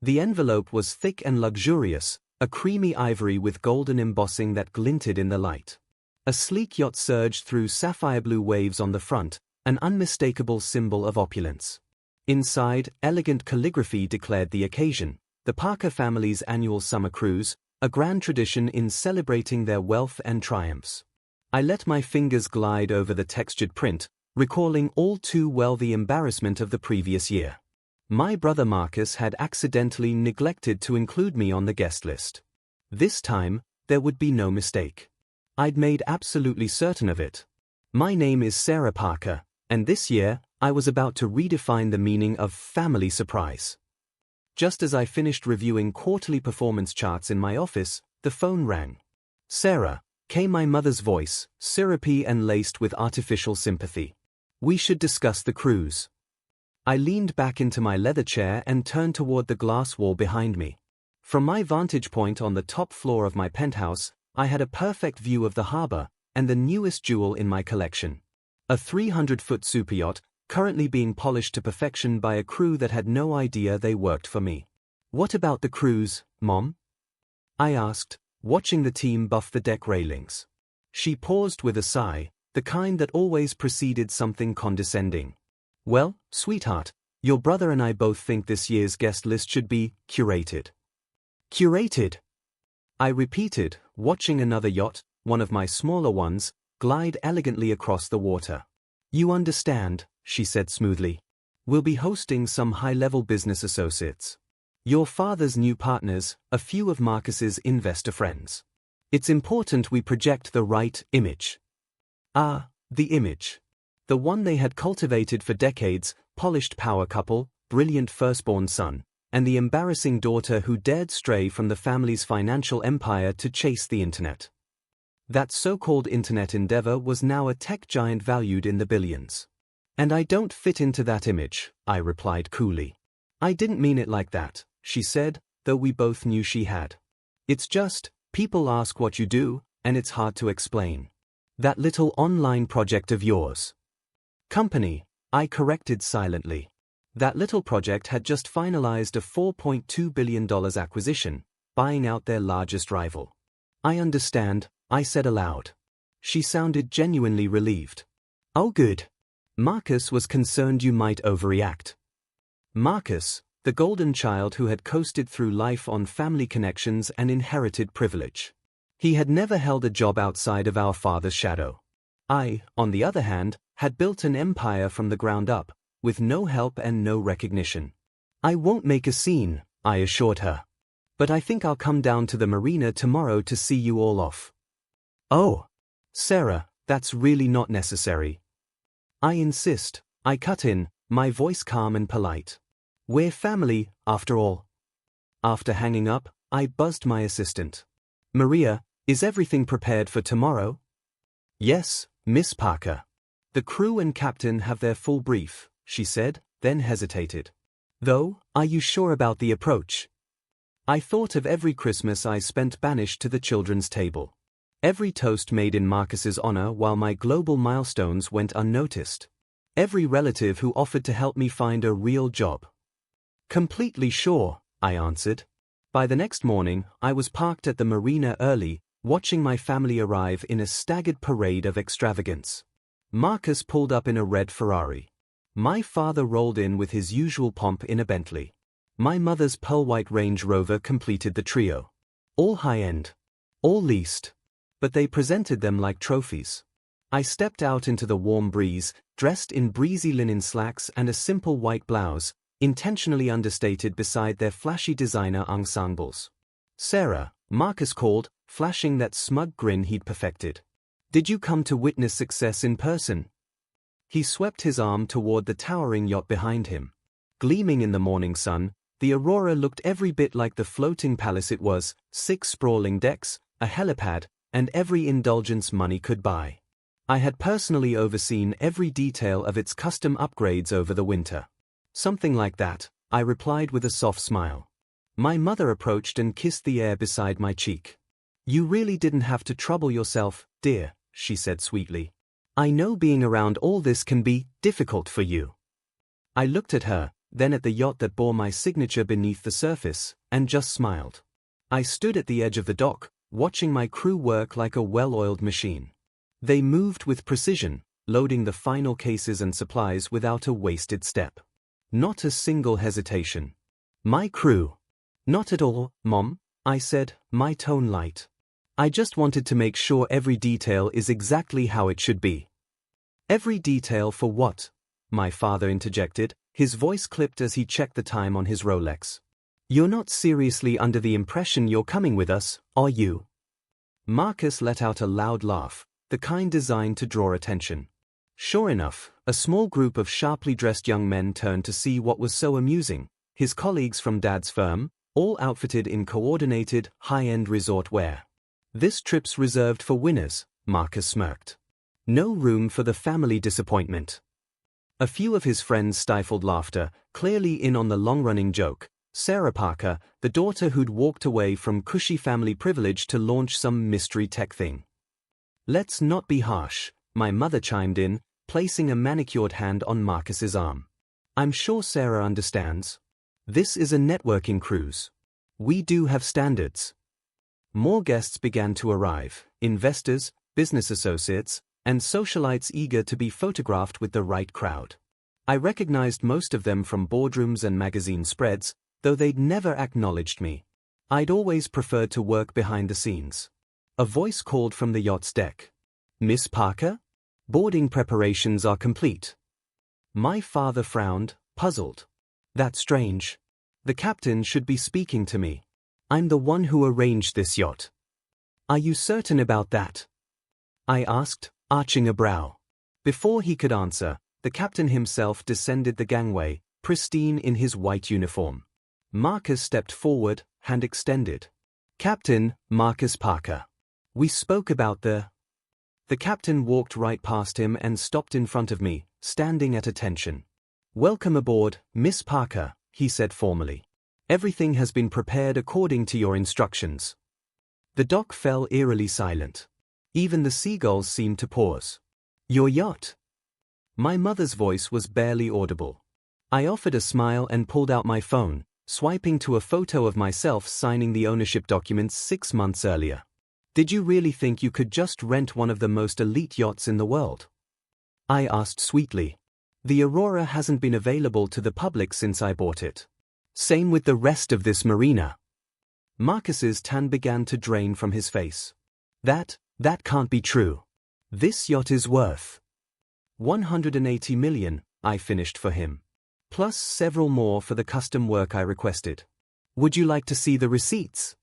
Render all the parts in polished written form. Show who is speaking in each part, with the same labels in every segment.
Speaker 1: The envelope was thick and luxurious, a creamy ivory with golden embossing that glinted in the light. A sleek yacht surged through sapphire blue waves on the front, an unmistakable symbol of opulence. Inside, elegant calligraphy declared the occasion, the Parker family's annual summer cruise, a grand tradition in celebrating their wealth and triumphs. I let my fingers glide over the textured print, recalling all too well the embarrassment of the previous year. My brother Marcus had accidentally neglected to include me on the guest list. This time, there would be no mistake. I'd made absolutely certain of it. My name is Sarah Parker, and this year, I was about to redefine the meaning of family surprise. Just as I finished reviewing quarterly performance charts in my office, the phone rang. "Sarah," came my mother's voice, syrupy and laced with artificial sympathy. "We should discuss the cruise." I leaned back into my leather chair and turned toward the glass wall behind me. From my vantage point on the top floor of my penthouse, I had a perfect view of the harbor and the newest jewel in my collection. A 300-foot super yacht, currently being polished to perfection by a crew that had no idea they worked for me. "What about the cruise, Mom?" I asked, watching the team buff the deck railings. She paused with a sigh, the kind that always preceded something condescending. "Well, sweetheart, your brother and I both think this year's guest list should be curated." "Curated?" I repeated, watching another yacht, one of my smaller ones, glide elegantly across the water. "You understand," she said smoothly. "We'll be hosting some high-level business associates. Your father's new partners, a few of Marcus's investor friends. It's important we project the right image." Ah, the image. The one they had cultivated for decades, polished power couple, brilliant firstborn son, and the embarrassing daughter who dared stray from the family's financial empire to chase the internet. That so-called internet endeavor was now a tech giant valued in the billions. "And I don't fit into that image," I replied coolly. "I didn't mean it like that," she said, though we both knew she had. "It's just, people ask what you do, and it's hard to explain. That little online project of yours." "Company," I corrected silently. That little project had just finalized a $4.2 billion acquisition, buying out their largest rival. "I understand," I said aloud. She sounded genuinely relieved. "Oh good. Marcus was concerned you might overreact." Marcus, the golden child who had coasted through life on family connections and inherited privilege. He had never held a job outside of our father's shadow. I, on the other hand, had built an empire from the ground up, with no help and no recognition. "I won't make a scene," I assured her. "But I think I'll come down to the marina tomorrow to see you all off." "Oh, Sarah, that's really not necessary." "I insist," I cut in, my voice calm and polite. "We're family, after all." After hanging up, I buzzed my assistant. "Maria, is everything prepared for tomorrow?" "Yes, Miss Parker. The crew and captain have their full brief," she said, then hesitated. "Though, are you sure about the approach?" I thought of every Christmas I spent banished to the children's table. Every toast made in Marcus's honor while my global milestones went unnoticed. Every relative who offered to help me find a real job. "Completely sure," I answered. By the next morning, I was parked at the marina early, watching my family arrive in a staggered parade of extravagance. Marcus pulled up in a red Ferrari. My father rolled in with his usual pomp in a Bentley. My mother's pearl-white Range Rover completed the trio. All high-end. All leased. But they presented them like trophies. I stepped out into the warm breeze, dressed in breezy linen slacks and a simple white blouse, intentionally understated beside their flashy designer ensembles. "Sarah," Marcus called, flashing that smug grin he'd perfected. "Did you come to witness success in person?" He swept his arm toward the towering yacht behind him. Gleaming in the morning sun, the Aurora looked every bit like the floating palace it was, 6 sprawling decks, a helipad, and every indulgence money could buy. I had personally overseen every detail of its custom upgrades over the winter. "Something like that," I replied with a soft smile. My mother approached and kissed the air beside my cheek. "You really didn't have to trouble yourself, dear," she said sweetly. "I know being around all this can be difficult for you." I looked at her, then at the yacht that bore my signature beneath the surface, and just smiled. I stood at the edge of the dock, watching my crew work like a well-oiled machine. They moved with precision, loading the final cases and supplies without a wasted step. Not a single hesitation. My crew. Not at all, Mom, I said, my tone light. I just wanted to make sure every detail is exactly how it should be. Every detail for what? My father interjected, his voice clipped as he checked the time on his Rolex. You're not seriously under the impression you're coming with us, are you? Marcus let out a loud laugh, the kind designed to draw attention. Sure enough, a small group of sharply dressed young men turned to see what was so amusing, his colleagues from Dad's firm, all outfitted in coordinated, high-end resort wear. This trip's reserved for winners, Marcus smirked. No room for the family disappointment. A few of his friends stifled laughter, clearly in on the long-running joke. Sarah Parker, the daughter who'd walked away from cushy family privilege to launch some mystery tech thing. Let's not be harsh, my mother chimed in, placing a manicured hand on Marcus's arm. I'm sure Sarah understands. This is a networking cruise. We do have standards. More guests began to arrive, investors, business associates, and socialites eager to be photographed with the right crowd. I recognized most of them from boardrooms and magazine spreads, though they'd never acknowledged me. I'd always preferred to work behind the scenes. A voice called from the yacht's deck. Miss Parker? Boarding preparations are complete. My father frowned, puzzled. That's strange. The captain should be speaking to me. I'm the one who arranged this yacht. Are you certain about that? I asked, arching a brow. Before he could answer, the captain himself descended the gangway, pristine in his white uniform. Marcus stepped forward, hand extended. Captain, Marcus Parker. We spoke about the... The captain walked right past him and stopped in front of me, standing at attention. Welcome aboard, Miss Parker, he said formally. Everything has been prepared according to your instructions. The dock fell eerily silent. Even the seagulls seemed to pause. Your yacht? My mother's voice was barely audible. I offered a smile and pulled out my phone, swiping to a photo of myself signing the ownership documents 6 months earlier. Did you really think you could just rent one of the most elite yachts in the world? I asked sweetly. The Aurora hasn't been available to the public since I bought it. Same with the rest of this marina. Marcus's tan began to drain from his face. That can't be true. This yacht is worth 180 million, I finished for him. Plus several more for the custom work I requested. Would you like to see the receipts?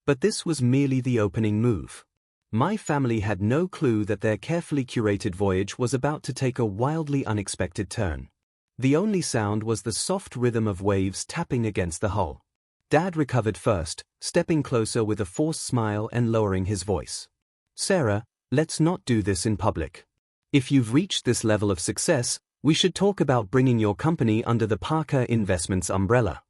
Speaker 1: But this was merely the opening move. My family had no clue that their carefully curated voyage was about to take a wildly unexpected turn. The only sound was the soft rhythm of waves tapping against the hull. Dad recovered first, stepping closer with a forced smile and lowering his voice. Sarah, let's not do this in public. If you've reached this level of success, we should talk about bringing your company under the Parker Investments umbrella.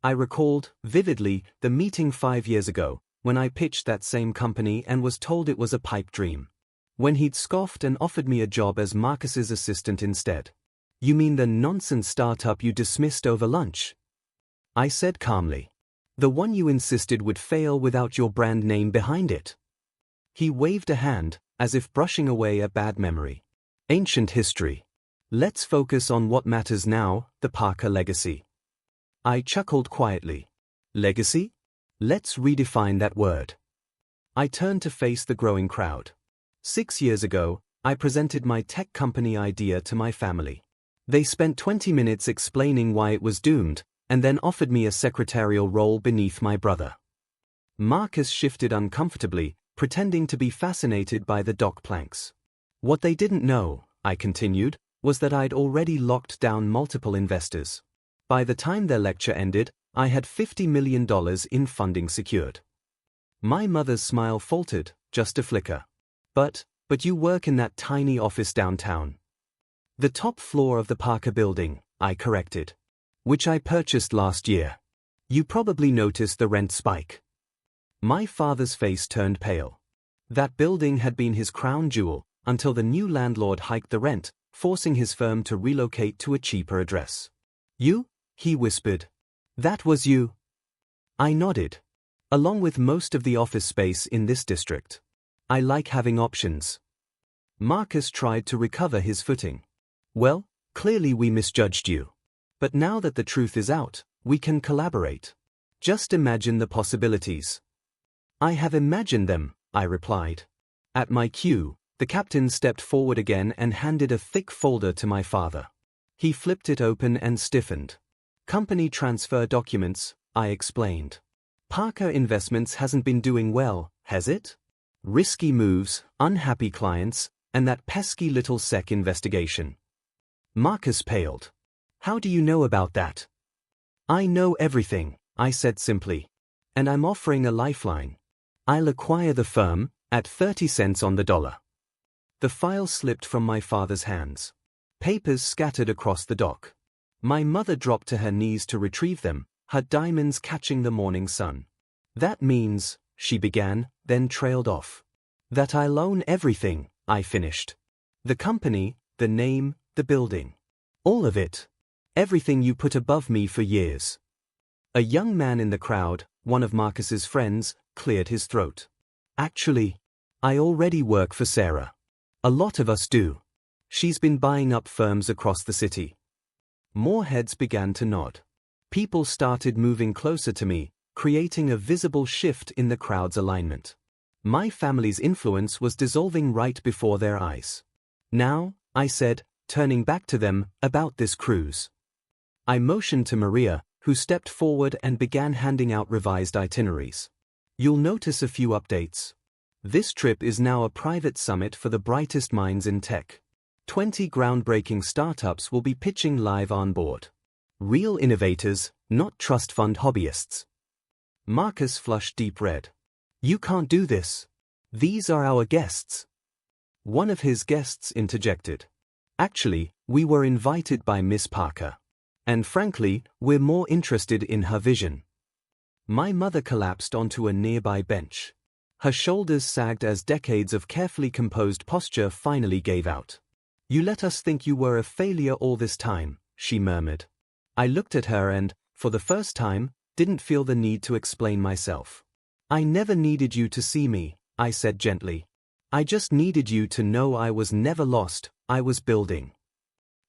Speaker 1: I recalled, vividly, the meeting 5 years ago, when I pitched that same company and was told it was a pipe dream. When he'd scoffed and offered me a job as Marcus's assistant instead. You mean the nonsense startup you dismissed over lunch? I said calmly. The one you insisted would fail without your brand name behind it. He waved a hand, as if brushing away a bad memory. Ancient history. Let's focus on what matters now, the Parker legacy. I chuckled quietly. Legacy? Let's redefine that word. I turned to face the growing crowd. 6 years ago, I presented my tech company idea to my family. They spent 20 minutes explaining why it was doomed, and then offered me a secretarial role beneath my brother. Marcus shifted uncomfortably, pretending to be fascinated by the dock planks. What they didn't know, I continued, was that I'd already locked down multiple investors. By the time their lecture ended, I had $50 million in funding secured. My mother's smile faltered, just a flicker. But you work in that tiny office downtown. The top floor of the Parker building, I corrected. Which I purchased last year. You probably noticed the rent spike. My father's face turned pale. That building had been his crown jewel, until the new landlord hiked the rent, forcing his firm to relocate to a cheaper address. You? He whispered. That was you? I nodded. Along with most of the office space in this district. I like having options. Marcus tried to recover his footing. Well, clearly we misjudged you. But now that the truth is out, we can collaborate. Just imagine the possibilities. I have imagined them, I replied. At my cue, the captain stepped forward again and handed a thick folder to my father. He flipped it open and stiffened. Company transfer documents, I explained. Parker Investments hasn't been doing well, has it? Risky moves, unhappy clients, and that pesky little SEC investigation. Marcus paled. How do you know about that? I know everything, I said simply. And I'm offering a lifeline. I'll acquire the firm, at 30 cents on the dollar. The file slipped from my father's hands. Papers scattered across the dock. My mother dropped to her knees to retrieve them, her diamonds catching the morning sun. That means, she began, then trailed off. That I'll own everything, I finished. The company, the name, the building. All of it. Everything you put above me for years. A young man in the crowd, one of Marcus's friends, cleared his throat. Actually, I already work for Sarah. A lot of us do. She's been buying up firms across the city. More heads began to nod. People started moving closer to me, creating a visible shift in the crowd's alignment. My family's influence was dissolving right before their eyes. Now, I said, turning back to them, about this cruise. I motioned to Maria, who stepped forward and began handing out revised itineraries. You'll notice a few updates. This trip is now a private summit for the brightest minds in tech. 20 groundbreaking startups will be pitching live on board. Real innovators, not trust fund hobbyists. Marcus flushed deep red. You can't do this. These are our guests. One of his guests interjected. Actually, we were invited by Miss Parker. And frankly, we're more interested in her vision. My mother collapsed onto a nearby bench. Her shoulders sagged as decades of carefully composed posture finally gave out. You let us think you were a failure all this time, she murmured. I looked at her and, for the first time, didn't feel the need to explain myself. I never needed you to see me, I said gently. I just needed you to know I was never lost, I was building.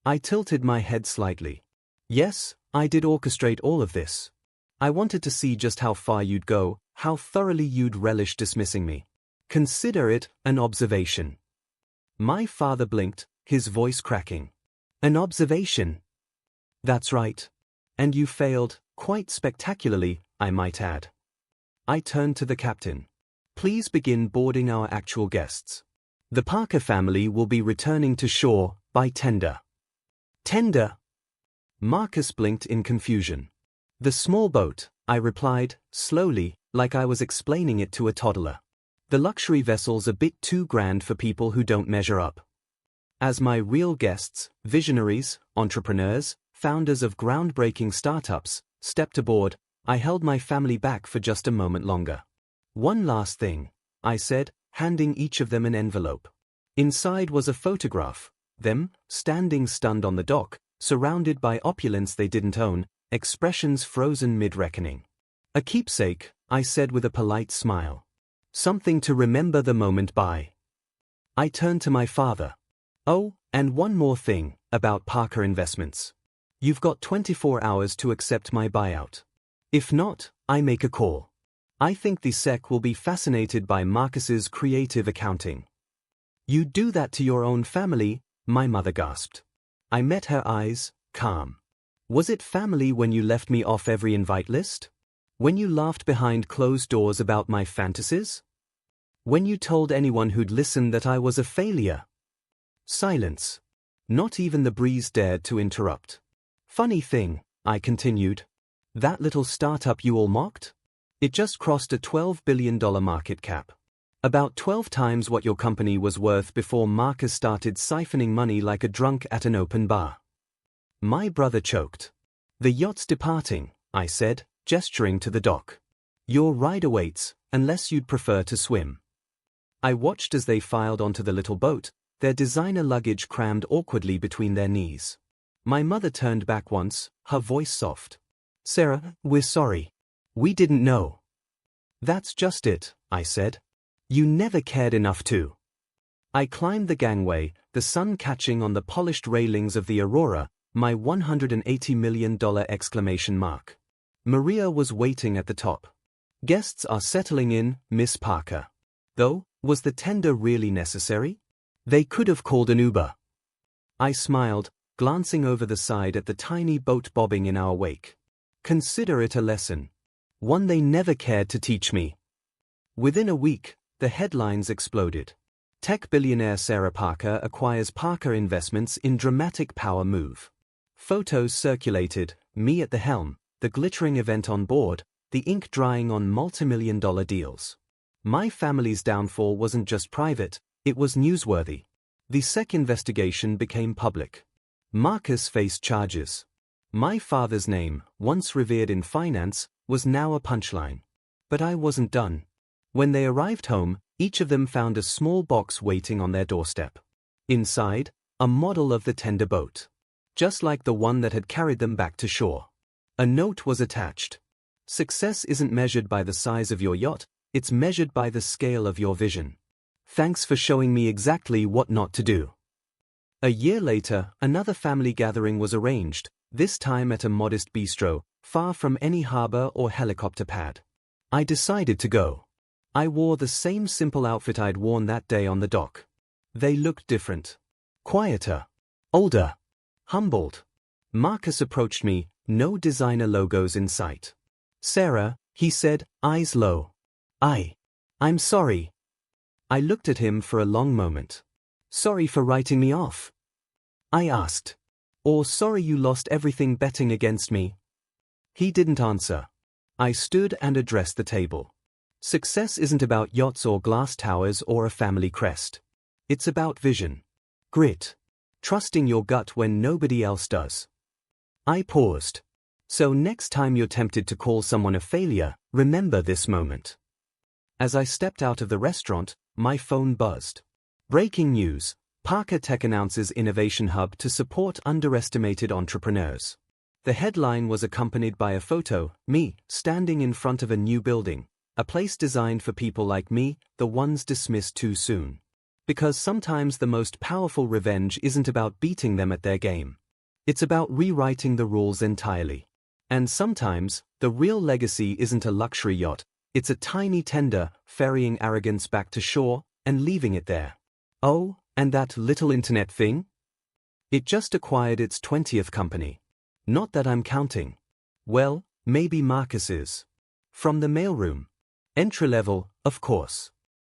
Speaker 1: I tilted my head slightly. Yes, I did orchestrate all of this. I wanted to see just how far you'd go, how thoroughly you'd relish dismissing me. Consider it an observation. My father blinked, his voice cracking. An observation? That's right. And you failed, quite spectacularly, I might add. I turned to the captain. Please begin boarding our actual guests. The Parker family will be returning to shore by tender. Tender? Marcus blinked in confusion. The small boat, I replied, slowly, like I was explaining it to a toddler. The luxury vessel's a bit too grand for people who don't measure up. As my real guests, visionaries, entrepreneurs, founders of groundbreaking startups, stepped aboard, I held my family back for just a moment longer. One last thing, I said, handing each of them an envelope. Inside was a photograph, them, standing stunned on the dock, surrounded by opulence they didn't own, expressions frozen mid-reckoning. A keepsake, I said with a polite smile. Something to remember the moment by. I turned to my father. Oh, and one more thing, about Parker Investments. You've got 24 hours to accept my buyout. If not, I make a call. I think the SEC will be fascinated by Marcus's creative accounting. You do that to your own family, my mother gasped. I met her eyes, calm. Was it family when you left me off every invite list? When you laughed behind closed doors about my fantasies? When you told anyone who'd listen that I was a failure? Silence. Not even the breeze dared to interrupt. Funny thing, I continued. That little startup you all mocked? It just crossed a $12 billion market cap. About 12 times what your company was worth before Marcus started siphoning money like a drunk at an open bar. My brother choked. The yacht's departing, I said, gesturing to the dock. Your ride awaits, unless you'd prefer to swim. I watched as they filed onto the little boat, their designer luggage crammed awkwardly between their knees. My mother turned back once, her voice soft. Sarah, we're sorry. We didn't know. That's just it, I said. You never cared enough to. I climbed the gangway, the sun catching on the polished railings of the Aurora, my $180 million exclamation mark. Maria was waiting at the top. Guests are settling in, Miss Parker. Though, was the tender really necessary? They could have called an Uber. I smiled, glancing over the side at the tiny boat bobbing in our wake. Consider it a lesson. One they never cared to teach me. Within a week, the headlines exploded. Tech billionaire Sarah Parker acquires Parker Investments in dramatic power move. Photos circulated, me at the helm, the glittering event on board, the ink drying on multimillion-dollar deals. My family's downfall wasn't just private, it was newsworthy. The SEC investigation became public. Marcus faced charges. My father's name, once revered in finance, was now a punchline. But I wasn't done. When they arrived home, each of them found a small box waiting on their doorstep. Inside, a model of the tender boat. Just like the one that had carried them back to shore. A note was attached. Success isn't measured by the size of your yacht, it's measured by the scale of your vision. Thanks for showing me exactly what not to do. A year later, another family gathering was arranged, this time at a modest bistro, far from any harbor or helicopter pad. I decided to go. I wore the same simple outfit I'd worn that day on the dock. They looked different. Quieter. Older. Humbled. Marcus approached me, no designer logos in sight. Sarah, he said, eyes low. I'm sorry. I looked at him for a long moment. Sorry for writing me off? I asked. Or sorry you lost everything betting against me? He didn't answer. I stood and addressed the table. Success isn't about yachts or glass towers or a family crest. It's about vision. Grit. Trusting your gut when nobody else does. I paused. So next time you're tempted to call someone a failure, remember this moment. As I stepped out of the restaurant, my phone buzzed. Breaking news. Parker Tech announces Innovation Hub to support underestimated entrepreneurs. The headline was accompanied by a photo, me, standing in front of a new building, a place designed for people like me, the ones dismissed too soon. Because sometimes the most powerful revenge isn't about beating them at their game. It's about rewriting the rules entirely. And sometimes, the real legacy isn't a luxury yacht, it's a tiny tender, ferrying arrogance back to shore, and leaving it there. Oh, and that little internet thing? It just acquired its 20th company. Not that I'm counting. Well, maybe Marcus is. From the mailroom. Entry level, of course.